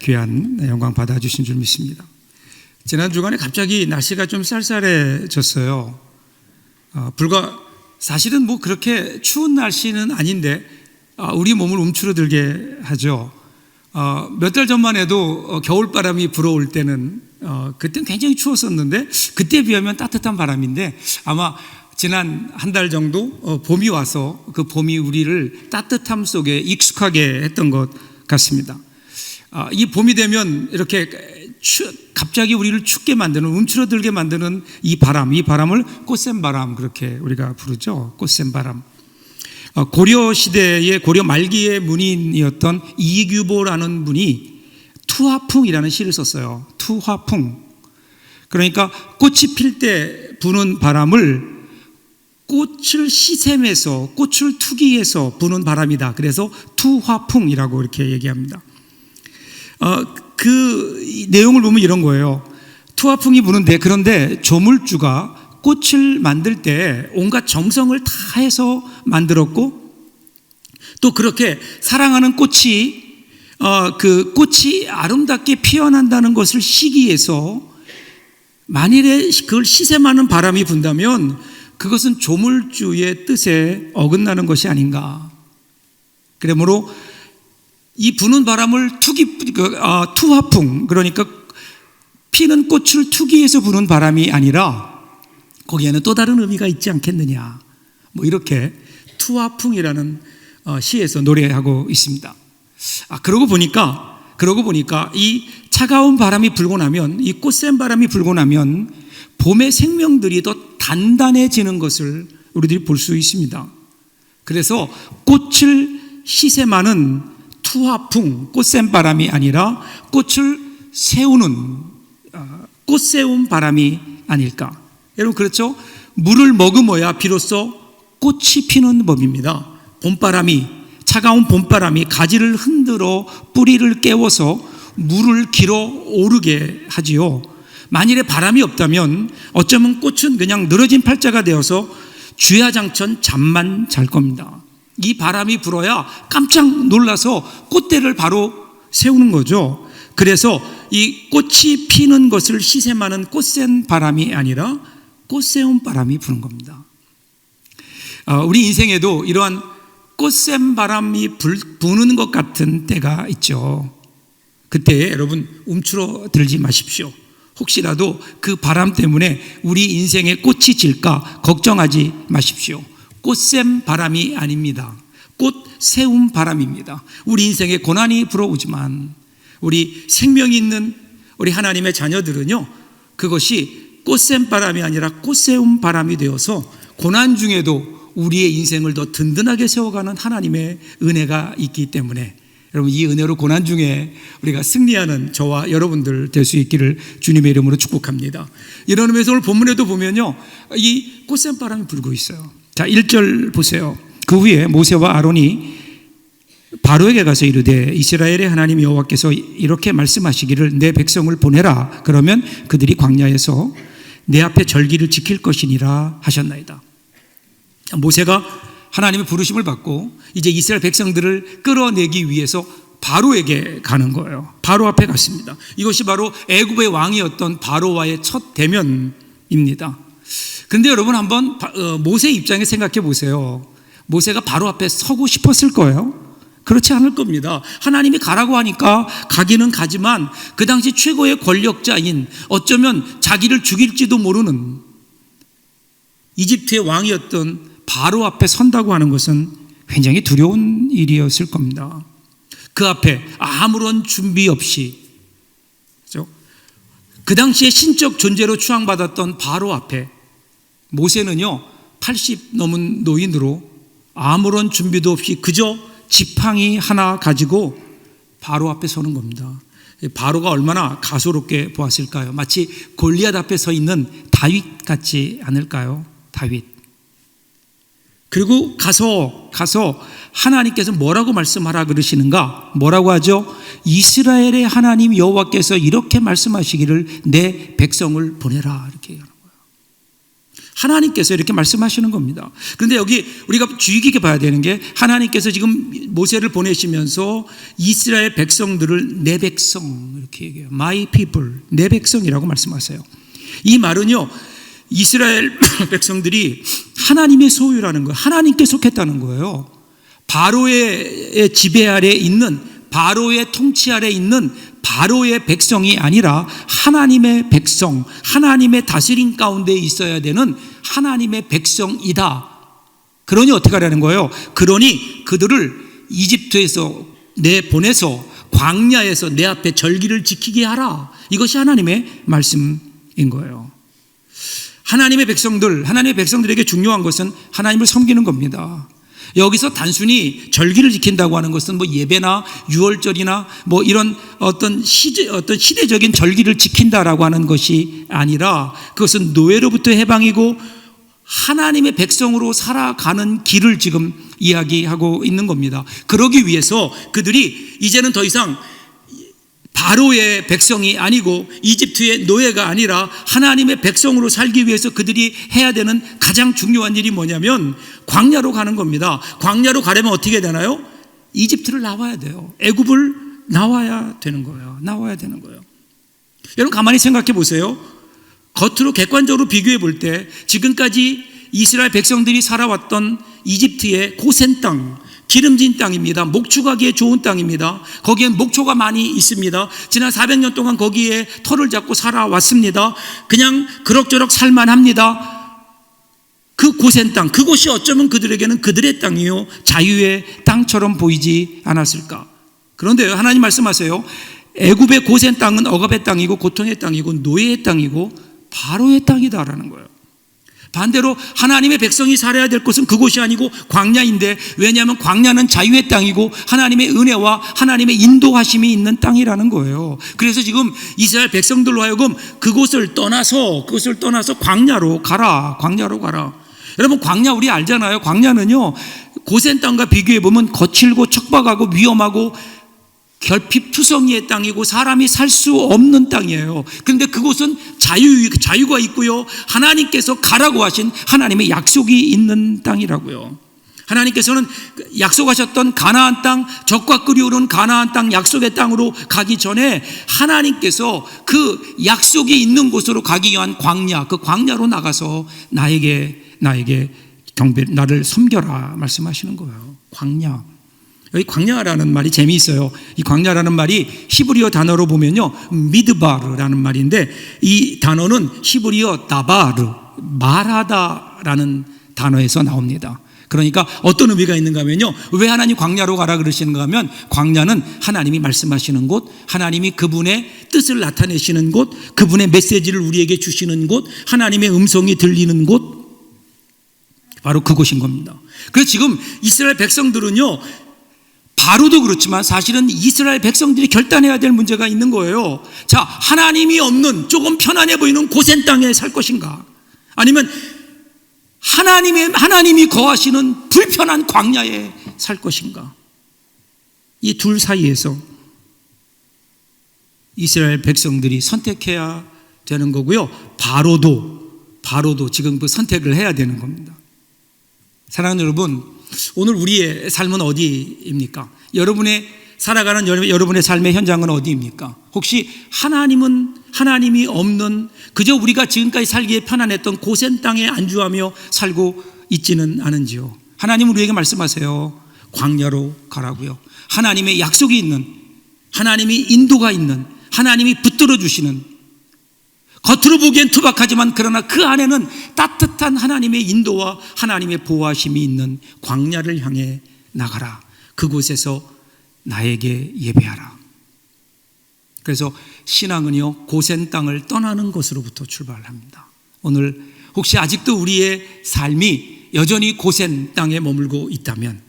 귀한 영광 받아주신 줄 믿습니다. 지난 주간에 갑자기 날씨가 좀 쌀쌀해졌어요. 사실은 뭐 그렇게 추운 날씨는 아닌데 우리 몸을 움츠러들게 하죠. 몇 달 전만 해도 겨울바람이 불어올 때는 그때는 굉장히 추웠었는데 그때에 비하면 따뜻한 바람인데 아마 지난 한 달 정도 봄이 와서 그 봄이 우리를 따뜻함 속에 익숙하게 했던 것 같습니다. 이 봄이 되면 이렇게 갑자기 우리를 춥게 만드는, 움츠러들게 만드는 이 바람을 꽃샘바람 그렇게 우리가 부르죠. 꽃샘바람. 고려 시대의 고려 말기의 문인이었던 이규보라는 분이 투화풍이라는 시를 썼어요. 투화풍. 그러니까 꽃이 필 때 부는 바람을 꽃을 시샘해서 꽃을 투기해서 부는 바람이다. 그래서 투화풍이라고 이렇게 얘기합니다. 그 내용을 보면 이런 거예요. 투화풍이 부는데 그런데 조물주가 꽃을 만들 때 온갖 정성을 다해서 만들었고 또 그렇게 사랑하는 꽃이 그 꽃이 아름답게 피어난다는 것을 시기해서 만일에 그걸 시샘하는 바람이 분다면 그것은 조물주의 뜻에 어긋나는 것이 아닌가. 그러므로 이 부는 바람을 투화풍, 그러니까 피는 꽃을 투기해서 부는 바람이 아니라 거기에는 또 다른 의미가 있지 않겠느냐. 뭐 이렇게 투화풍이라는 시에서 노래하고 있습니다. 그러고 보니까 이 차가운 바람이 불고 나면, 이 꽃샘 바람이 불고 나면 봄의 생명들이 더 단단해지는 것을 우리들이 볼 수 있습니다. 그래서 꽃을 시샘하는 투화풍, 꽃샘 바람이 아니라 꽃을 세우는 꽃세움 바람이 아닐까. 여러분 그렇죠? 물을 머금어야 비로소 꽃이 피는 법입니다. 차가운 봄바람이 가지를 흔들어 뿌리를 깨워서 물을 길어 오르게 하지요. 만일에 바람이 없다면 어쩌면 꽃은 그냥 늘어진 팔자가 되어서 주야장천 잠만 잘 겁니다. 이 바람이 불어야 깜짝 놀라서 꽃대를 바로 세우는 거죠. 그래서 이 꽃이 피는 것을 시샘하는 꽃샘 바람이 아니라 꽃세움 바람이 부는 겁니다. 우리 인생에도 이러한 꽃샘 바람이 부는 것 같은 때가 있죠. 그때에 여러분 움츠러들지 마십시오. 혹시라도 그 바람 때문에 우리 인생에 꽃이 질까 걱정하지 마십시오. 꽃샘 바람이 아닙니다. 꽃세움 바람입니다. 우리 인생에 고난이 불어오지만 우리 생명이 있는 우리 하나님의 자녀들은요, 그것이 꽃샘 바람이 아니라 꽃세움 바람이 되어서 고난 중에도 우리의 인생을 더 든든하게 세워가는 하나님의 은혜가 있기 때문에 여러분 이 은혜로 고난 중에 우리가 승리하는 저와 여러분들 될 수 있기를 주님의 이름으로 축복합니다. 이런 의미에서 오늘 본문에도 보면요, 이 꽃샘 바람이 불고 있어요. 자, 1절 보세요. 그 후에 모세와 아론이 바로에게 가서 이르되 이스라엘의 하나님 여호와께서 이렇게 말씀하시기를 내 백성을 보내라. 그러면 그들이 광야에서 내 앞에 절기를 지킬 것이니라 하셨나이다. 모세가 하나님의 부르심을 받고 이제 이스라엘 백성들을 끌어내기 위해서 바로에게 가는 거예요. 바로 앞에 갔습니다. 이것이 바로 애굽의 왕이었던 바로와의 첫 대면입니다. 그런데 여러분 한번 모세 입장에 생각해 보세요. 모세가 바로 앞에 서고 싶었을 거예요? 그렇지 않을 겁니다. 하나님이 가라고 하니까 가기는 가지만 그 당시 최고의 권력자인 어쩌면 자기를 죽일지도 모르는 이집트의 왕이었던 바로 앞에 선다고 하는 것은 굉장히 두려운 일이었을 겁니다. 그 앞에 아무런 준비 없이, 그렇죠? 그 당시에 신적 존재로 추앙받았던 바로 앞에 모세는요 80 넘은 노인으로 아무런 준비도 없이 그저 지팡이 하나 가지고 바로 앞에 서는 겁니다. 바로가 얼마나 가소롭게 보았을까요? 마치 골리앗 앞에 서 있는 다윗 같지 않을까요? 다윗. 그리고 가서 하나님께서 뭐라고 말씀하라 그러시는가? 뭐라고 하죠? 이스라엘의 하나님 여호와께서 이렇게 말씀하시기를 내 백성을 보내라 이렇게 얘기하는 거예요. 하나님께서 이렇게 말씀하시는 겁니다. 그런데 여기 우리가 주의 깊게 봐야 되는 게 하나님께서 지금 모세를 보내시면서 이스라엘 백성들을 내 백성 이렇게 얘기해요. My people, 내 백성이라고 말씀하세요. 이 말은요, 이스라엘 백성들이 하나님의 소유라는 거예요. 하나님께 속했다는 거예요. 바로의 지배 아래 있는, 바로의 통치 아래 있는 바로의 백성이 아니라 하나님의 백성, 하나님의 다스림 가운데 있어야 되는 하나님의 백성이다. 그러니 어떻게 하라는 거예요? 그러니 그들을 이집트에서 내보내서 광야에서 내 앞에 절기를 지키게 하라. 이것이 하나님의 말씀인 거예요. 하나님의 백성들에게 중요한 것은 하나님을 섬기는 겁니다. 여기서 단순히 절기를 지킨다고 하는 것은 뭐 예배나 유월절이나 뭐 이런 어떤 시대적인 절기를 지킨다라고 하는 것이 아니라 그것은 노예로부터 해방이고 하나님의 백성으로 살아가는 길을 지금 이야기하고 있는 겁니다. 그러기 위해서 그들이 이제는 더 이상 바로의 백성이 아니고 이집트의 노예가 아니라 하나님의 백성으로 살기 위해서 그들이 해야 되는 가장 중요한 일이 뭐냐면 광야로 가는 겁니다. 광야로 가려면 어떻게 되나요? 이집트를 나와야 돼요. 애굽을 나와야 되는 거예요. 여러분 가만히 생각해 보세요. 겉으로 객관적으로 비교해 볼 때 지금까지 이스라엘 백성들이 살아왔던 이집트의 고센 땅, 기름진 땅입니다. 목축하기에 좋은 땅입니다. 거기엔 목초가 많이 있습니다. 지난 400년 동안 거기에 터를 잡고 살아왔습니다. 그냥 그럭저럭 살만합니다. 그 고센 땅, 그곳이 어쩌면 그들에게는 그들의 땅이요 자유의 땅처럼 보이지 않았을까. 그런데 하나님 말씀하세요. 애굽의 고센 땅은 억압의 땅이고 고통의 땅이고 노예의 땅이고 바로의 땅이다라는 거예요. 반대로 하나님의 백성이 살아야 될 곳은 그곳이 아니고 광야인데, 왜냐하면 광야는 자유의 땅이고 하나님의 은혜와 하나님의 인도하심이 있는 땅이라는 거예요. 그래서 지금 이스라엘 백성들로 하여금 그곳을 떠나서 광야로 가라. 여러분 광야 우리 알잖아요. 광야는요 고센 땅과 비교해 보면 거칠고 척박하고 위험하고 결핍투성이의 땅이고 사람이 살 수 없는 땅이에요. 그런데 그곳은 자유가 있고요, 하나님께서 가라고 하신 하나님의 약속이 있는 땅이라고요. 하나님께서는 약속하셨던 가나안 땅, 적과 끓이오른 가나안 땅, 약속의 땅으로 가기 전에 하나님께서 그 약속이 있는 곳으로 가기 위한 광야, 그 광야로 나가서 나에게 나를 섬겨라 말씀하시는 거예요. 광야. 여기 광야라는 말이 재미있어요. 이 광야라는 말이 히브리어 단어로 보면요 미드바르라는 말인데, 이 단어는 히브리어 다바르, 말하다라는 단어에서 나옵니다. 그러니까 어떤 의미가 있는가 하면요, 왜 하나님 광야로 가라 그러시는가 하면 광야는 하나님이 말씀하시는 곳, 하나님이 그분의 뜻을 나타내시는 곳, 그분의 메시지를 우리에게 주시는 곳, 하나님의 음성이 들리는 곳, 바로 그곳인 겁니다. 그래서 지금 이스라엘 백성들은요, 바로도 그렇지만 사실은 이스라엘 백성들이 결단해야 될 문제가 있는 거예요. 자, 하나님이 없는 조금 편안해 보이는 고센 땅에 살 것인가, 아니면 하나님이 거하시는 불편한 광야에 살 것인가. 이 둘 사이에서 이스라엘 백성들이 선택해야 되는 거고요, 바로도 지금 그 선택을 해야 되는 겁니다. 사랑하는 여러분, 오늘 우리의 삶은 어디입니까? 여러분의 살아가는 여러분의 삶의 현장은 어디입니까? 혹시 하나님이 없는, 그저 우리가 지금까지 살기에 편안했던 고센 땅에 안주하며 살고 있지는 않은지요? 하나님은 우리에게 말씀하세요. 광야로 가라고요. 하나님의 약속이 있는, 하나님이 인도가 있는, 하나님이 붙들어 주시는, 겉으로 보기엔 투박하지만 그러나 그 안에는 따뜻한 하나님의 인도와 하나님의 보호하심이 있는 광야를 향해 나가라. 그곳에서 나에게 예배하라. 그래서 신앙은요 고센 땅을 떠나는 것으로부터 출발합니다. 오늘 혹시 아직도 우리의 삶이 여전히 고센 땅에 머물고 있다면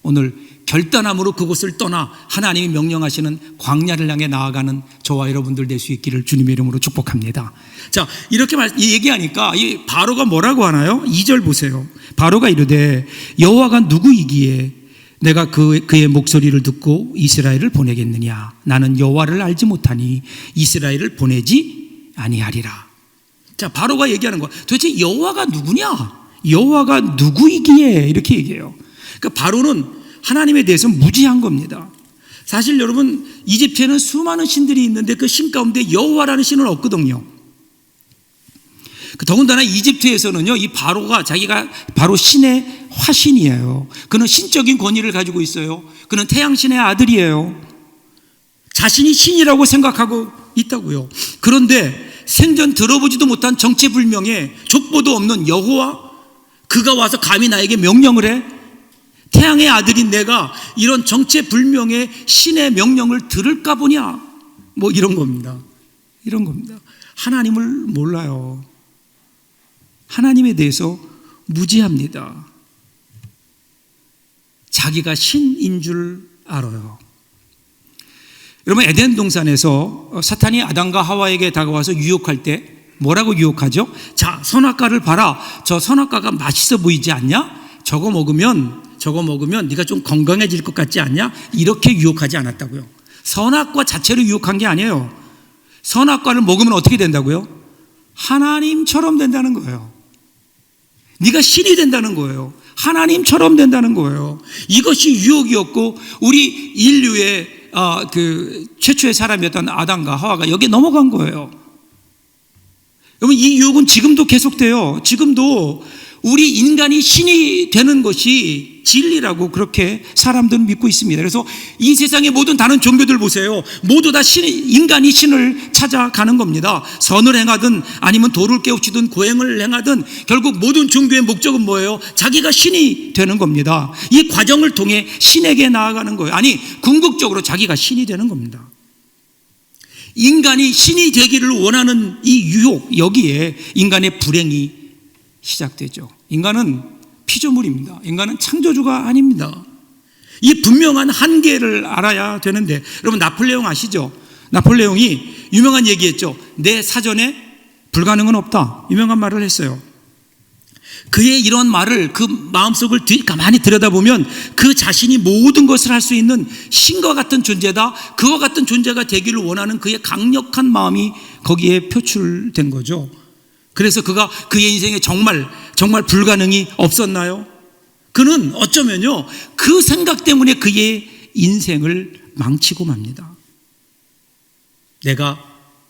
오늘 결단함으로 그곳을 떠나 하나님이 명령하시는 광야를 향해 나아가는 저와 여러분들 될 수 있기를 주님의 이름으로 축복합니다. 자, 이렇게 얘기하니까 이 바로가 뭐라고 하나요? 2절 보세요. 바로가 이르되 여호와가 누구이기에 내가 그의 목소리를 듣고 이스라엘을 보내겠느냐? 나는 여호와를 알지 못하니 이스라엘을 보내지 아니하리라. 자, 바로가 얘기하는 거야. 도대체 여호와가 누구냐? 여호와가 누구이기에? 이렇게 얘기해요. 그러니까 바로는 하나님에 대해서 무지한 겁니다. 사실 여러분, 이집트에는 수많은 신들이 있는데 그 신 가운데 여호와라는 신은 없거든요. 더군다나 이집트에서는요, 이 바로가 자기가 바로 신의 화신이에요. 그는 신적인 권위를 가지고 있어요. 그는 태양신의 아들이에요. 자신이 신이라고 생각하고 있다고요. 그런데 생전 들어보지도 못한 정체불명의 족보도 없는 여호와, 그가 와서 감히 나에게 명령을 해? 태양의 아들인 내가 이런 정체불명의 신의 명령을 들을까 보냐? 뭐 이런 겁니다. 이런 겁니다. 하나님을 몰라요. 하나님에 대해서 무지합니다. 자기가 신인 줄 알아요. 여러분, 에덴 동산에서 사탄이 아담과 하와에게 다가와서 유혹할 때 뭐라고 유혹하죠? 자, 선악과를 봐라. 저 선악과가 맛있어 보이지 않냐? 저거 먹으면 네가 좀 건강해질 것 같지 않냐? 이렇게 유혹하지 않았다고요. 선악과 자체로 유혹한 게 아니에요. 선악과를 먹으면 어떻게 된다고요? 하나님처럼 된다는 거예요. 네가 신이 된다는 거예요. 하나님처럼 된다는 거예요. 이것이 유혹이었고, 우리 인류의 그 최초의 사람이었던 아담과 하와가 여기에 넘어간 거예요. 여러분, 이 유혹은 지금도 계속돼요. 지금도 우리 인간이 신이 되는 것이 진리라고 그렇게 사람들은 믿고 있습니다. 그래서 이 세상의 모든 다른 종교들 보세요. 모두 다 인간이 신을 찾아가는 겁니다. 선을 행하든 아니면 도를 깨우치든 고행을 행하든 결국 모든 종교의 목적은 뭐예요? 자기가 신이 되는 겁니다. 이 과정을 통해 신에게 나아가는 거예요. 아니, 궁극적으로 자기가 신이 되는 겁니다. 인간이 신이 되기를 원하는 이 유혹, 여기에 인간의 불행이 시작되죠. 인간은 피조물입니다. 인간은 창조주가 아닙니다. 이 분명한 한계를 알아야 되는데, 여러분, 나폴레옹 아시죠? 나폴레옹이 유명한 얘기했죠. 내 사전에 불가능은 없다. 유명한 말을 했어요. 그의 이런 말을 그 마음속을 가만히 들여다보면 그 자신이 모든 것을 할 수 있는 신과 같은 존재다, 그와 같은 존재가 되기를 원하는 그의 강력한 마음이 거기에 표출된 거죠. 그래서 그가 그의 인생에 정말 불가능이 없었나요? 그는 어쩌면요, 그 생각 때문에 그의 인생을 망치고 맙니다. 내가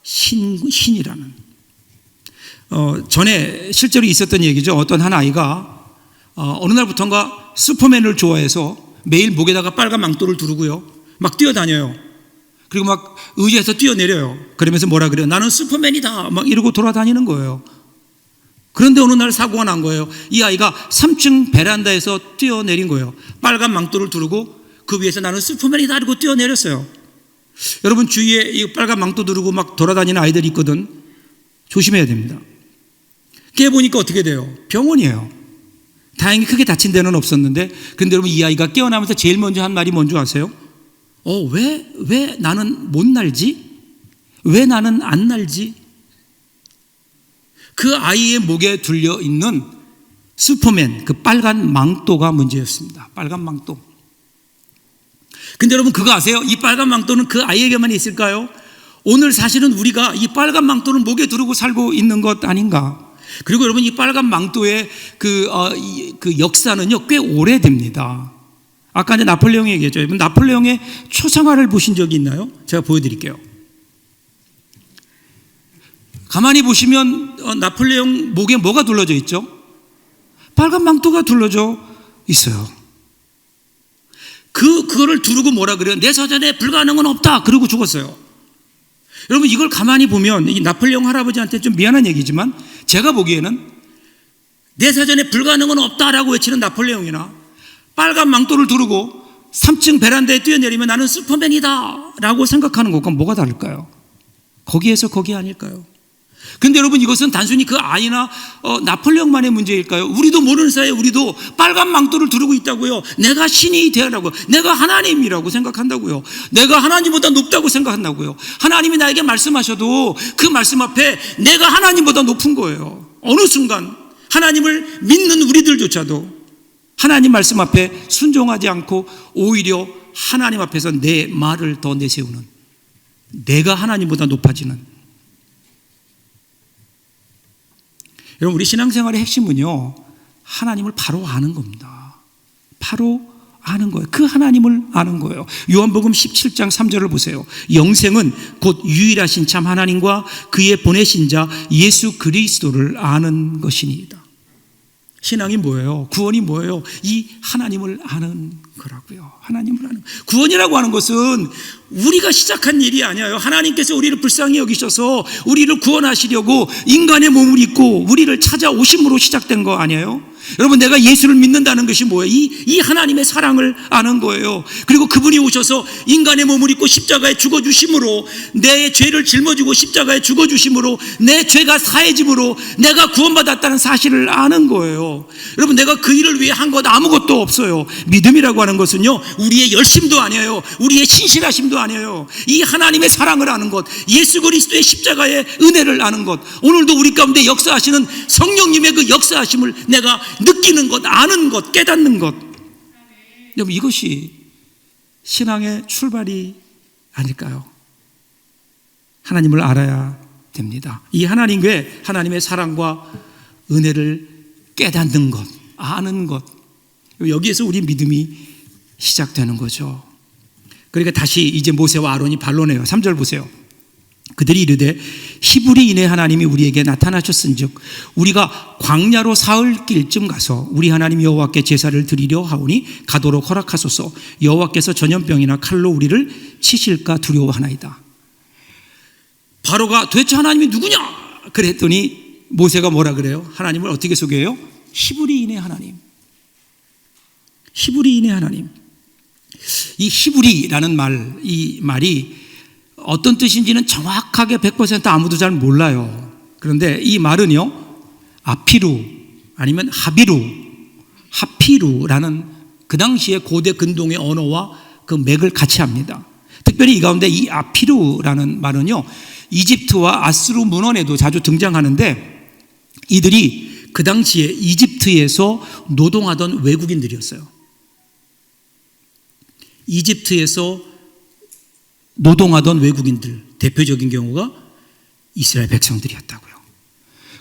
신이라는. 전에 실제로 있었던 얘기죠. 어떤 한 아이가 어느 날부터인가 슈퍼맨을 좋아해서 매일 목에다가 빨간 망토를 두르고요, 막 뛰어다녀요. 그리고 막 의자에서 뛰어내려요. 그러면서 뭐라 그래요? 나는 슈퍼맨이다, 막 이러고 돌아다니는 거예요. 그런데 어느 날 사고가 난 거예요. 이 아이가 3층 베란다에서 뛰어내린 거예요. 빨간 망토를 두르고 그 위에서 나는 슈퍼맨이다 이러고 뛰어내렸어요. 여러분, 주위에 이 빨간 망토 두르고 막 돌아다니는 아이들이 있거든. 조심해야 됩니다. 깨보니까 어떻게 돼요? 병원이에요. 다행히 크게 다친 데는 없었는데, 근데 여러분, 이 아이가 깨어나면서 제일 먼저 한 말이 뭔지 아세요? 왜 나는 못 날지? 왜 나는 안 날지? 그 아이의 목에 둘려 있는 슈퍼맨, 그 빨간 망토가 문제였습니다. 빨간 망토. 근데 여러분, 그거 아세요? 이 빨간 망토는 그 아이에게만 있을까요? 오늘 사실은 우리가 이 빨간 망토를 목에 두르고 살고 있는 것 아닌가? 그리고 여러분, 이 빨간 망토의 그 역사는요, 꽤 오래됩니다. 아까 이제 나폴레옹이 얘기했죠. 여러분, 나폴레옹의 초상화를 보신 적이 있나요? 제가 보여드릴게요. 가만히 보시면 나폴레옹 목에 뭐가 둘러져 있죠? 빨간 망토가 둘러져 있어요. 그거를 두르고 뭐라 그래요? 내 사전에 불가능은 없다, 그러고 죽었어요. 여러분, 이걸 가만히 보면 이 나폴레옹 할아버지한테 좀 미안한 얘기지만, 제가 보기에는 내 사전에 불가능은 없다라고 외치는 나폴레옹이나 빨간 망토를 두르고 3층 베란다에 뛰어내리면 나는 슈퍼맨이다 라고 생각하는 것과 뭐가 다를까요? 거기에서 거기 아닐까요? 근데 여러분, 이것은 단순히 그 아이나 나폴레옹만의 문제일까요? 우리도 모르는 사이에 우리도 빨간 망토를 두르고 있다고요. 내가 신이 되라고, 내가 하나님이라고 생각한다고요. 내가 하나님보다 높다고 생각한다고요. 하나님이 나에게 말씀하셔도 그 말씀 앞에 내가 하나님보다 높은 거예요. 어느 순간 하나님을 믿는 우리들조차도 하나님 말씀 앞에 순종하지 않고 오히려 하나님 앞에서 내 말을 더 내세우는, 내가 하나님보다 높아지는, 여러분, 우리 신앙생활의 핵심은요, 하나님을 바로 아는 겁니다. 바로 아는 거예요. 그 하나님을 아는 거예요. 요한복음 17장 3절을 보세요. 영생은 곧 유일하신 참 하나님과 그의 보내신 자 예수 그리스도를 아는 것이니이다. 신앙이 뭐예요? 구원이 뭐예요? 이 하나님을 아는 거라고요. 하나님을 아는. 구원이라고 하는 것은 우리가 시작한 일이 아니에요. 하나님께서 우리를 불쌍히 여기셔서 우리를 구원하시려고 인간의 몸을 입고 우리를 찾아오심으로 시작된 거 아니에요? 여러분, 내가 예수를 믿는다는 것이 뭐예요? 이 하나님의 사랑을 아는 거예요. 그리고 그분이 오셔서 인간의 몸을 입고 십자가에 죽어주심으로, 내 죄를 짊어지고 십자가에 죽어주심으로 내 죄가 사해짐으로 내가 구원받았다는 사실을 아는 거예요. 여러분, 내가 그 일을 위해 한 것 아무것도 없어요. 믿음이라고 하는 것은요, 우리의 열심도 아니에요. 우리의 신실하심도 아니에요. 이 하나님의 사랑을 아는 것, 예수 그리스도의 십자가의 은혜를 아는 것, 오늘도 우리 가운데 역사하시는 성령님의 그 역사하심을 내가 느끼는 것, 아는 것, 깨닫는 것. 여러분, 이것이 신앙의 출발이 아닐까요? 하나님을 알아야 됩니다. 이 하나님의 사랑과 은혜를 깨닫는 것, 아는 것, 여기에서 우리 믿음이 시작되는 거죠. 그러니까 다시 이제 모세와 아론이 반론해요. 3절 보세요. 그들이 이르되 히브리인의 하나님이 우리에게 나타나셨은즉 우리가 광야로 사흘길쯤 가서 우리 하나님 여호와께 제사를 드리려 하오니 가도록 허락하소서. 여호와께서 전염병이나 칼로 우리를 치실까 두려워하나이다. 바로가 도대체 하나님이 누구냐? 그랬더니 모세가 뭐라 그래요? 하나님을 어떻게 소개해요? 히브리인의 하나님. 히브리인의 하나님. 이 히브리라는 이 말이 어떤 뜻인지는 정확하게 100% 아무도 잘 몰라요. 그런데 이 말은요, 아피루 아니면 하피루라는 그 당시에 고대 근동의 언어와 그 맥을 같이 합니다. 특별히 이 가운데 이 아피루라는 말은요, 이집트와 아수르 문헌에도 자주 등장하는데, 이들이 그 당시에 이집트에서 노동하던 외국인들이었어요. 이집트에서 노동하던 외국인들, 대표적인 경우가 이스라엘 백성들이었다고요.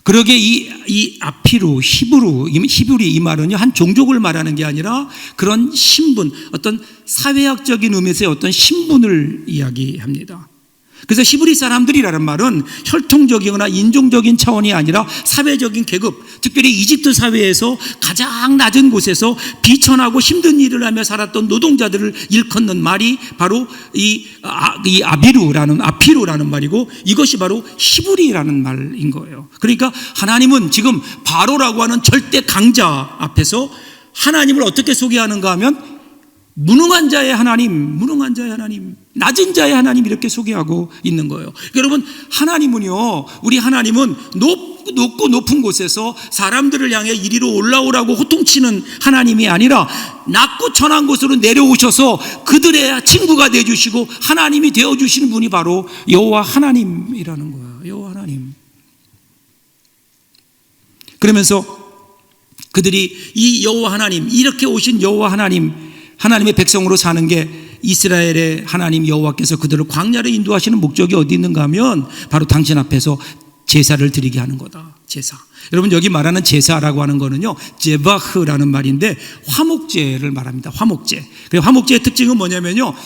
그러게 이 아피루, 히브리 이 말은요, 한 종족을 말하는 게 아니라 그런 신분, 어떤 사회학적인 의미에서의 어떤 신분을 이야기합니다. 그래서 히브리 사람들이라는 말은 혈통적이거나 인종적인 차원이 아니라 사회적인 계급, 특별히 이집트 사회에서 가장 낮은 곳에서 비천하고 힘든 일을 하며 살았던 노동자들을 일컫는 말이 바로 이 아피루라는 말이고, 이것이 바로 히브리라는 말인 거예요. 그러니까 하나님은 지금 바로라고 하는 절대 강자 앞에서 하나님을 어떻게 소개하는가 하면 무능한 자의 하나님, 낮은 자의 하나님, 이렇게 소개하고 있는 거예요. 여러분, 우리 하나님은 높고 높은 곳에서 사람들을 향해 이리로 올라오라고 호통치는 하나님이 아니라 낮고 천한 곳으로 내려오셔서 그들의 친구가 되어주시고 하나님이 되어주시는 분이 바로 여호와 하나님이라는 거예요. 여호와 하나님. 그러면서 그들이 이 여호와 하나님, 이렇게 오신 여호와 하나님의 백성으로 사는 게, 이스라엘의 하나님 여호와께서 그들을 광야로 인도하시는 목적이 어디 있는가 하면 바로 당신 앞에서 제사를 드리게 하는 거다. 제사. 여러분, 여기 말하는 제사라고 하는 거는요, 제바흐라는 말인데 화목제를 말합니다. 화목제. 그리고 화목제의 특징은 뭐냐면요,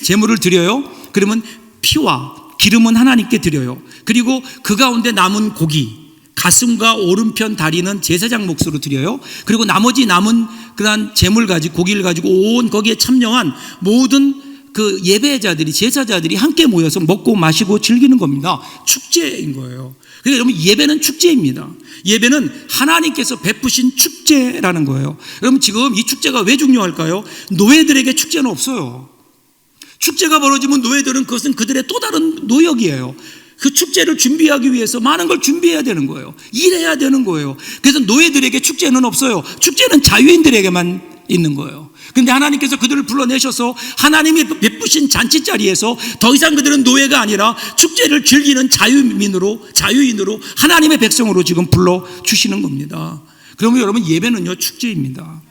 제물을 드려요. 그러면 피와 기름은 하나님께 드려요. 그리고 그 가운데 남은 고기, 가슴과 오른편 다리는 제사장 몫으로 드려요. 그리고 나머지 남은 그러한 고기를 가지고 온 거기에 참여한 모든 그 예배자들이, 제사자들이 함께 모여서 먹고 마시고 즐기는 겁니다. 축제인 거예요. 그러니까 여러분, 예배는 축제입니다. 예배는 하나님께서 베푸신 축제라는 거예요. 여러분, 지금 이 축제가 왜 중요할까요? 노예들에게 축제는 없어요. 축제가 벌어지면 노예들은 그것은 그들의 또 다른 노역이에요. 그 축제를 준비하기 위해서 많은 걸 준비해야 되는 거예요. 일해야 되는 거예요. 그래서 노예들에게 축제는 없어요. 축제는 자유인들에게만 있는 거예요. 그런데 하나님께서 그들을 불러내셔서 하나님이 베푸신 잔치자리에서 더 이상 그들은 노예가 아니라 축제를 즐기는 자유인으로 하나님의 백성으로 지금 불러주시는 겁니다. 그러면 여러분, 예배는요, 축제입니다.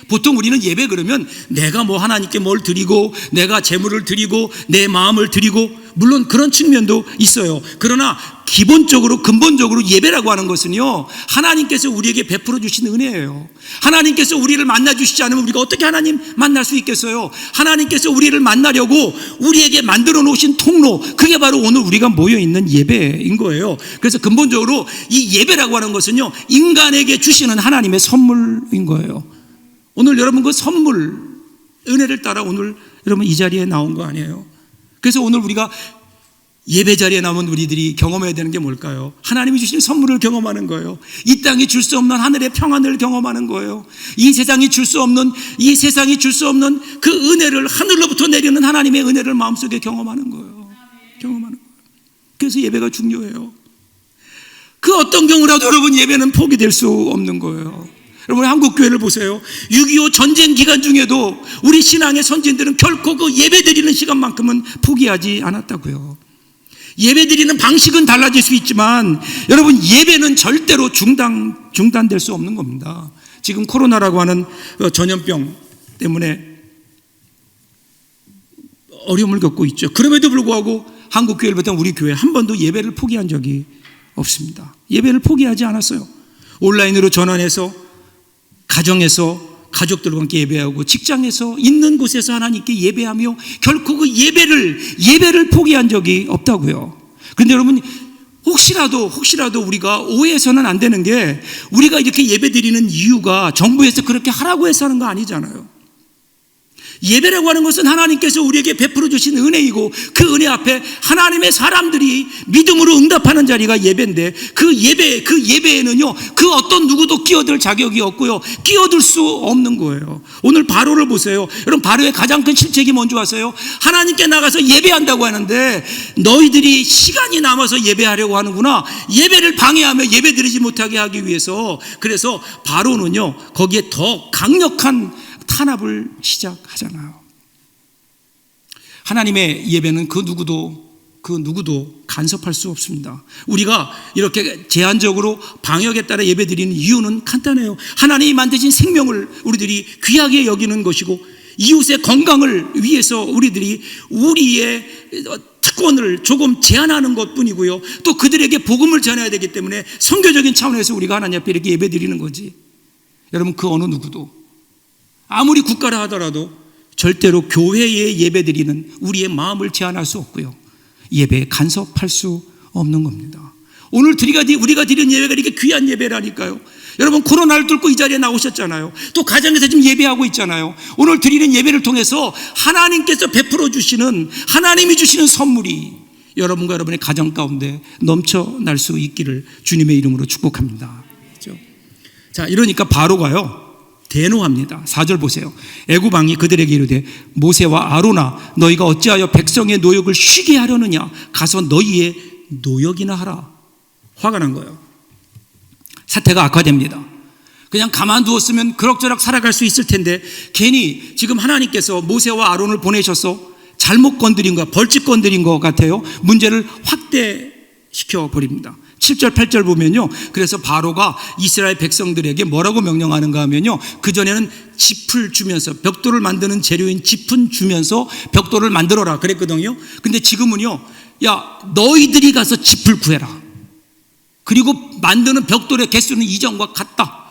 보통 우리는 예배 그러면 내가 하나님께 뭘 드리고, 내가 재물을 드리고, 내 마음을 드리고, 물론 그런 측면도 있어요. 그러나 기본적으로 근본적으로 예배라고 하는 것은요, 하나님께서 우리에게 베풀어 주신 은혜예요. 하나님께서 우리를 만나 주시지 않으면 우리가 어떻게 하나님 만날 수 있겠어요? 하나님께서 우리를 만나려고 우리에게 만들어 놓으신 통로, 그게 바로 오늘 우리가 모여 있는 예배인 거예요. 그래서 근본적으로 이 예배라고 하는 것은요, 인간에게 주시는 하나님의 선물인 거예요. 오늘 여러분 그 선물, 은혜를 따라 오늘 여러분 이 자리에 나온 거 아니에요? 그래서 오늘 우리가 예배 자리에 나온 우리들이 경험해야 되는 게 뭘까요? 하나님이 주신 선물을 경험하는 거예요. 이 땅이 줄 수 없는 하늘의 평안을 경험하는 거예요. 이 세상이 줄 수 없는 그 은혜를, 하늘로부터 내리는 하나님의 은혜를 마음속에 경험하는 거예요. 경험하는 거예요. 그래서 예배가 중요해요. 그 어떤 경우라도 여러분 예배는 포기될 수 없는 거예요. 여러분 한국 교회를 보세요. 6.25 전쟁 기간 중에도 우리 신앙의 선진들은 결코 그 예배 드리는 시간만큼은 포기하지 않았다고요. 예배 드리는 방식은 달라질 수 있지만 여러분 예배는 절대로 중단될 수 없는 겁니다. 지금 코로나라고 하는 전염병 때문에 어려움을 겪고 있죠. 그럼에도 불구하고 한국 교회를 보면 우리 교회 한 번도 예배를 포기한 적이 없습니다. 예배를 포기하지 않았어요. 온라인으로 전환해서 가정에서 가족들과 함께 예배하고 직장에서 있는 곳에서 하나님께 예배하며 결코 그 예배를 포기한 적이 없다고요. 그런데 여러분 혹시라도 우리가 오해해서는 안 되는 게, 우리가 이렇게 예배 드리는 이유가 정부에서 그렇게 하라고 해서 하는 거 아니잖아요. 예배라고 하는 것은 하나님께서 우리에게 베풀어 주신 은혜이고, 그 은혜 앞에 하나님의 사람들이 믿음으로 응답하는 자리가 예배인데, 그 예배에는요 그 어떤 누구도 끼어들 자격이 없고요, 끼어들 수 없는 거예요. 오늘 바로를 보세요. 여러분 바로의 가장 큰 실책이 뭔지 아세요? 하나님께 나가서 예배한다고 하는데 너희들이 시간이 남아서 예배하려고 하는구나, 예배를 방해하며 예배 드리지 못하게 하기 위해서. 그래서 바로는요 거기에 더 강력한 탄압을 시작하잖아요. 하나님의 예배는 그 누구도 간섭할 수 없습니다. 우리가 이렇게 제한적으로 방역에 따라 예배 드리는 이유는 간단해요. 하나님이 만드신 생명을 우리들이 귀하게 여기는 것이고, 이웃의 건강을 위해서 우리들이 우리의 특권을 조금 제한하는 것뿐이고요, 또 그들에게 복음을 전해야 되기 때문에 선교적인 차원에서 우리가 하나님 앞에 이렇게 예배 드리는 거지. 여러분 그 어느 누구도, 아무리 국가라 하더라도 절대로 교회에 예배드리는 우리의 마음을 제한할 수 없고요, 예배에 간섭할 수 없는 겁니다. 오늘 우리가 드리는 예배가 이렇게 귀한 예배라니까요. 여러분 코로나를 뚫고 이 자리에 나오셨잖아요. 또 가정에서 지금 예배하고 있잖아요. 오늘 드리는 예배를 통해서 하나님께서 베풀어 주시는, 하나님이 주시는 선물이 여러분과 여러분의 가정 가운데 넘쳐날 수 있기를 주님의 이름으로 축복합니다. 그렇죠? 자, 이러니까 바로가요 대노합니다. 4절 보세요. 애굽 왕이 그들에게 이르되 모세와 아론아, 너희가 어찌하여 백성의 노역을 쉬게 하려느냐? 가서 너희의 노역이나 하라. 화가 난 거예요. 사태가 악화됩니다. 그냥 가만두었으면 그럭저럭 살아갈 수 있을 텐데 괜히 지금 하나님께서 모세와 아론을 보내셔서 잘못 건드린 것, 벌집 건드린 것 같아요. 문제를 확대시켜 버립니다. 7절 8절 보면요, 그래서 바로가 이스라엘 백성들에게 뭐라고 명령하는가 하면요, 그전에는 짚을 주면서, 벽돌을 만드는 재료인 짚은 주면서 벽돌을 만들어라 그랬거든요. 근데 지금은요, 야 너희들이 가서 짚을 구해라. 그리고 만드는 벽돌의 개수는 이전과 같다.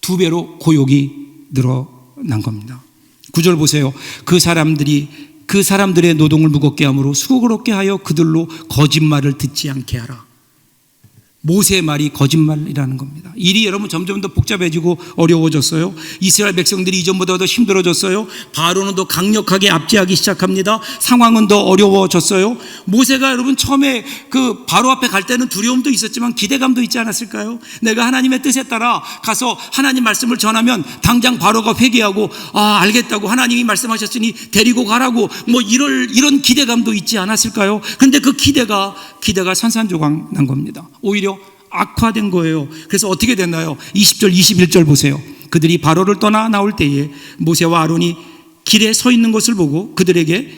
2배로 고욕이 늘어난 겁니다. 9절 보세요. 그 사람들의 노동을 무겁게 함으로 수고롭게 하여 그들로 거짓말을 듣지 않게 하라. 모세의 말이 거짓말이라는 겁니다. 일이 여러분 점점 더 복잡해지고 어려워졌어요. 이스라엘 백성들이 이전보다 더 힘들어졌어요. 바로는 더 강력하게 압제하기 시작합니다. 상황은 더 어려워졌어요. 모세가 여러분 처음에 그 바로 앞에 갈 때는 두려움도 있었지만 기대감도 있지 않았을까요? 내가 하나님의 뜻에 따라 가서 하나님 말씀을 전하면 당장 바로가 회개하고 알겠다고, 하나님이 말씀하셨으니 데리고 가라고, 뭐 이런 기대감도 있지 않았을까요? 근데 그 기대가 산산조각 난 겁니다. 오히려 악화된 거예요. 그래서 어떻게 됐나요? 20절 21절 보세요. 그들이 바로를 떠나 나올 때에 모세와 아론이 길에 서 있는 것을 보고 그들에게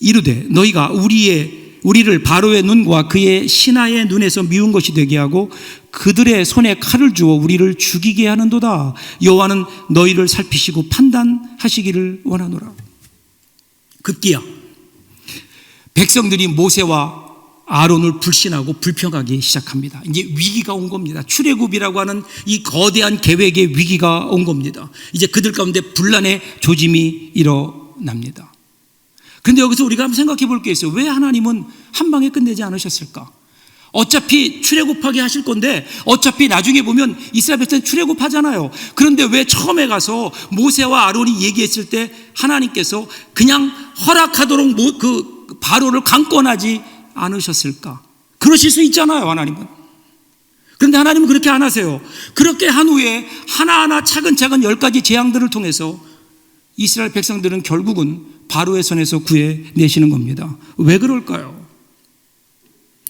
이르되 너희가 우리를 바로의 눈과 그의 신하의 눈에서 미운 것이 되게 하고 그들의 손에 칼을 주어 우리를 죽이게 하는도다. 여호와는 너희를 살피시고 판단하시기를 원하노라. 급기야 백성들이 모세와 아론을 불신하고 불평하기 시작합니다. 이제 위기가 온 겁니다. 출애굽이라고 하는 이 거대한 계획의 위기가 온 겁니다. 이제 그들 가운데 분란의 조짐이 일어납니다. 그런데 여기서 우리가 한번 생각해 볼 게 있어요. 왜 하나님은 한 방에 끝내지 않으셨을까? 어차피 출애굽하게 하실 건데 어차피 나중에 보면 이스라엘 백성은 출애굽하잖아요. 그런데 왜 처음에 가서 모세와 아론이 얘기했을 때 하나님께서 그냥 허락하도록 그 바로를 강권하지 않으셨을까? 그러실 수 있잖아요, 하나님은. 그런데 하나님은 그렇게 안 하세요. 그렇게 한 후에 하나하나 차근차근 10가지 재앙들을 통해서 이스라엘 백성들은 결국은 바로의 손에서 구해내시는 겁니다. 왜 그럴까요?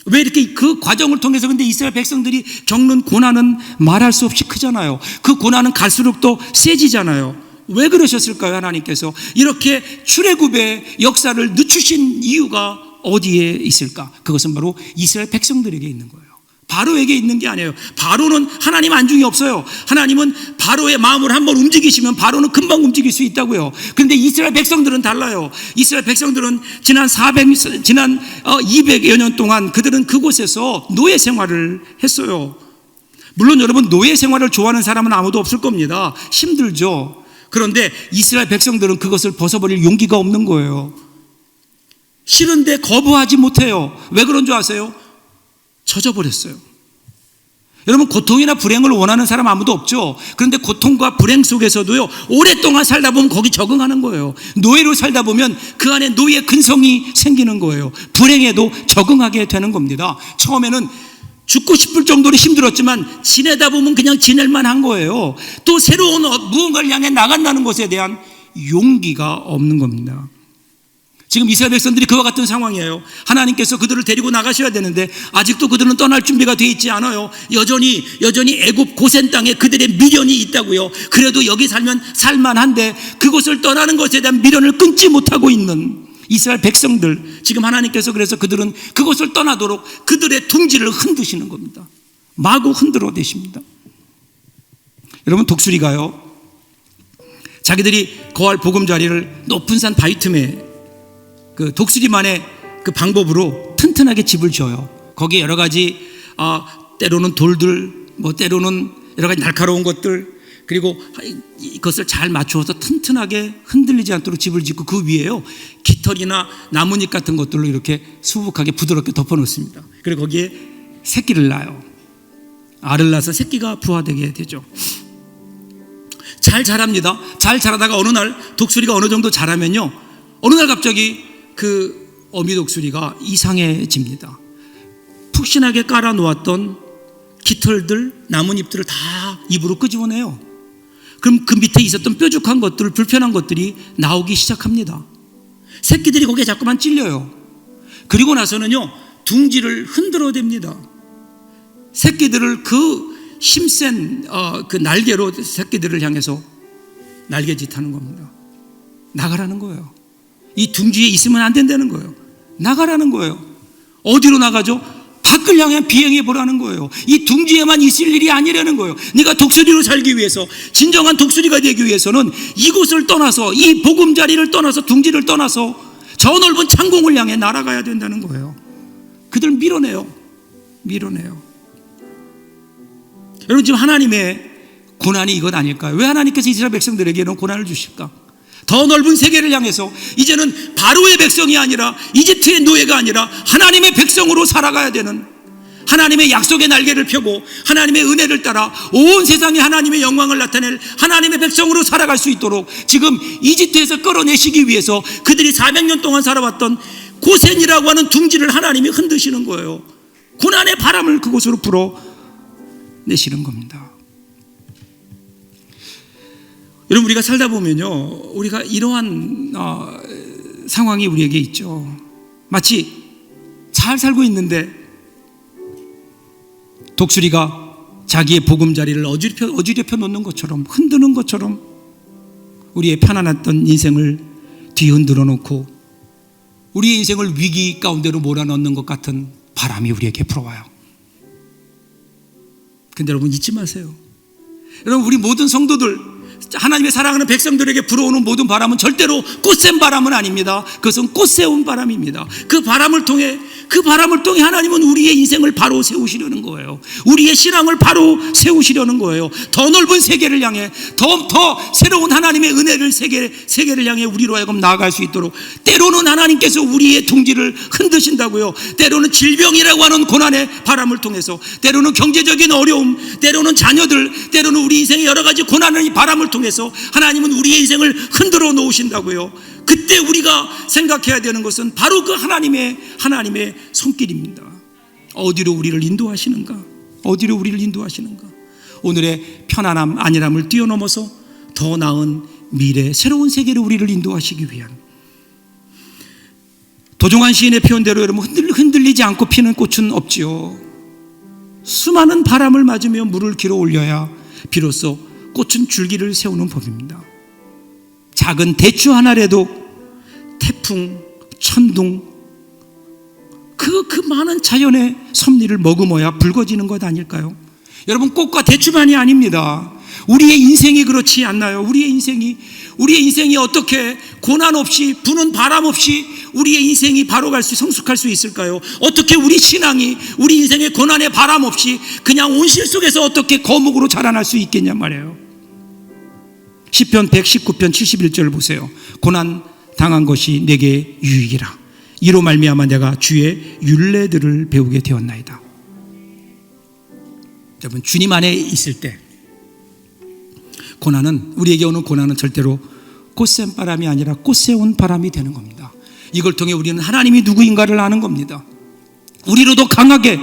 왜 이렇게 그 과정을 통해서 근데 이스라엘 백성들이 겪는 고난은 말할 수 없이 크잖아요. 그 고난은 갈수록 더 세지잖아요. 왜 그러셨을까요? 하나님께서 이렇게 출애굽의 역사를 늦추신 이유가 어디에 있을까? 그것은 바로 이스라엘 백성들에게 있는 거예요. 바로에게 있는 게 아니에요. 바로는 하나님 안중이 없어요. 하나님은 바로의 마음을 한번 움직이시면 바로는 금방 움직일 수 있다고요. 그런데 이스라엘 백성들은 달라요. 이스라엘 백성들은 지난 200여 년 동안 그들은 그곳에서 노예 생활을 했어요. 물론 여러분, 노예 생활을 좋아하는 사람은 아무도 없을 겁니다. 힘들죠. 그런데 이스라엘 백성들은 그것을 벗어버릴 용기가 없는 거예요. 싫은데 거부하지 못해요. 왜 그런 줄 아세요? 젖어버렸어요. 여러분, 고통이나 불행을 원하는 사람 아무도 없죠. 그런데 고통과 불행 속에서도요, 오랫동안 살다 보면 거기 적응하는 거예요. 노예로 살다 보면 그 안에 노예 근성이 생기는 거예요. 불행에도 적응하게 되는 겁니다. 처음에는 죽고 싶을 정도로 힘들었지만 지내다 보면 그냥 지낼만 한 거예요. 또 새로운 무언가를 향해 나간다는 것에 대한 용기가 없는 겁니다. 지금 이스라엘 백성들이 그와 같은 상황이에요. 하나님께서 그들을 데리고 나가셔야 되는데 아직도 그들은 떠날 준비가 되어 있지 않아요. 여전히 애굽 고센 땅에 그들의 미련이 있다고요. 그래도 여기 살면 살만한데 그곳을 떠나는 것에 대한 미련을 끊지 못하고 있는 이스라엘 백성들, 지금 하나님께서 그래서 그들은 그곳을 떠나도록 그들의 둥지를 흔드시는 겁니다. 마구 흔들어 대십니다. 여러분, 독수리가요, 자기들이 거할 보금자리를 높은 산 바위 틈에 그 독수리만의 그 방법으로 튼튼하게 집을 지어요. 거기에 여러 가지 때로는 돌들, 때로는 여러 가지 날카로운 것들, 그리고 이것을 잘 맞추어서 튼튼하게 흔들리지 않도록 집을 짓고 그 위에요, 깃털이나 나뭇잎 같은 것들로 이렇게 수북하게 부드럽게 덮어놓습니다. 그리고 거기에 새끼를 낳아요. 알을 낳아서 새끼가 부화되게 되죠. 잘 자랍니다. 잘 자라다가 어느 날 독수리가 어느 정도 자라면요, 어느 날 갑자기 그 어미 독수리가 이상해집니다. 푹신하게 깔아 놓았던 깃털들, 나뭇잎들을 다 입으로 끄집어내요. 그럼 그 밑에 있었던 뾰족한 것들, 불편한 것들이 나오기 시작합니다. 새끼들이 거기에 자꾸만 찔려요. 그리고 나서는요, 둥지를 흔들어 댑니다. 새끼들을 그 힘센 그 날개로 새끼들을 향해서 날개짓 하는 겁니다. 나가라는 거예요. 이 둥지에 있으면 안 된다는 거예요. 나가라는 거예요. 어디로 나가죠? 밖을 향해 비행해 보라는 거예요. 이 둥지에만 있을 일이 아니라는 거예요. 네가 독수리로 살기 위해서, 진정한 독수리가 되기 위해서는 이곳을 떠나서, 이 보금자리를 떠나서, 둥지를 떠나서 저 넓은 창공을 향해 날아가야 된다는 거예요. 그들 밀어내요. 여러분, 지금 하나님의 고난이 이것 아닐까요? 왜 하나님께서 이스라엘 백성들에게 이런 고난을 주실까? 더 넓은 세계를 향해서 이제는 바로의 백성이 아니라, 이집트의 노예가 아니라 하나님의 백성으로 살아가야 되는, 하나님의 약속의 날개를 펴고 하나님의 은혜를 따라 온 세상에 하나님의 영광을 나타낼 하나님의 백성으로 살아갈 수 있도록 지금 이집트에서 끌어내시기 위해서 그들이 400년 동안 살아왔던 고센이라고 하는 둥지를 하나님이 흔드시는 거예요. 고난의 바람을 그곳으로 불어내시는 겁니다. 여러분, 우리가 살다 보면요, 우리가 이러한 상황이 우리에게 있죠. 마치 잘 살고 있는데 독수리가 자기의 보금자리를 어지럽혀 놓는 것처럼, 흔드는 것처럼 우리의 편안했던 인생을 뒤흔들어 놓고 우리의 인생을 위기 가운데로 몰아넣는 것 같은 바람이 우리에게 불어와요. 근데 여러분, 잊지 마세요. 여러분, 우리 모든 성도들, 하나님의 사랑하는 백성들에게 불어오는 모든 바람은 절대로 꽃샘 바람은 아닙니다. 그것은 꽃새운 바람입니다. 그 바람을 통해 그 바람을 통해 하나님은 우리의 인생을 바로 세우시려는 거예요. 우리의 신앙을 바로 세우시려는 거예요. 더 넓은 세계를 향해, 더 새로운 하나님의 은혜를 세계를 향해 우리로 하여금 나아갈 수 있도록, 때로는 하나님께서 우리의 둥지를 흔드신다고요. 때로는 질병이라고 하는 고난의 바람을 통해서, 때로는 경제적인 어려움, 때로는 자녀들, 때로는 우리 인생의 여러 가지 고난의 바람을 통해서 하나님은 우리의 인생을 흔들어 놓으신다고요. 그때 우리가 생각해야 되는 것은 바로 그 하나님의 손길입니다. 어디로 우리를 인도하시는가? 어디로 우리를 인도하시는가? 오늘의 편안함, 안일함을 뛰어넘어서 더 나은 미래, 새로운 세계로 우리를 인도하시기 위한, 도종환 시인의 표현대로 여러분, 흔들리지 않고 피는 꽃은 없지요. 수많은 바람을 맞으며 물을 길어 올려야 비로소 꽃은 줄기를 세우는 법입니다. 작은 대추 하나라도 태풍, 천둥, 그 많은 자연의 섭리를 머금어야 붉어지는 것 아닐까요? 여러분, 꽃과 대추만이 아닙니다. 우리의 인생이 그렇지 않나요? 우리의 인생이 어떻게 고난 없이, 부는 바람 없이 우리의 인생이 바로 성숙할 수 있을까요? 어떻게 우리 신앙이 우리 인생의 고난의 바람 없이 그냥 온실 속에서 어떻게 거목으로 자라날 수 있겠냔 말이에요. 시편 119편 71절을 보세요. 고난 당한 것이 내게 유익이라. 이로 말미암아 내가 주의 율례들을 배우게 되었나이다. 여러분, 주님 안에 있을 때 우리에게 오는 고난은 절대로 꽃샘 바람이 아니라 꽃새운 바람이 되는 겁니다. 이걸 통해 우리는 하나님이 누구인가를 아는 겁니다. 우리로 더 강하게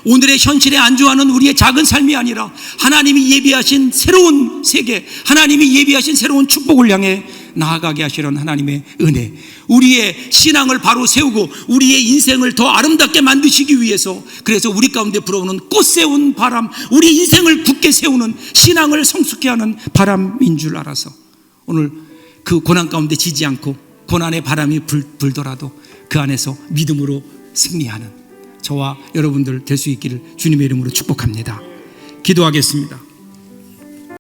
오늘의 현실에 안주하는 우리의 작은 삶이 아니라 하나님이 예비하신 새로운 세계, 하나님이 예비하신 새로운 축복을 향해 나아가게 하시는 하나님의 은혜, 우리의 신앙을 바로 세우고 우리의 인생을 더 아름답게 만드시기 위해서, 그래서 우리 가운데 불어오는 꽃새운 바람, 우리 인생을 굳게 세우는, 신앙을 성숙케 하는 바람인 줄 알아서 오늘 그 고난 가운데 지지 않고, 고난의 바람이 불더라도 그 안에서 믿음으로 승리하는 저와 여러분들 될 수 있기를 주님의 이름으로 축복합니다. 기도하겠습니다.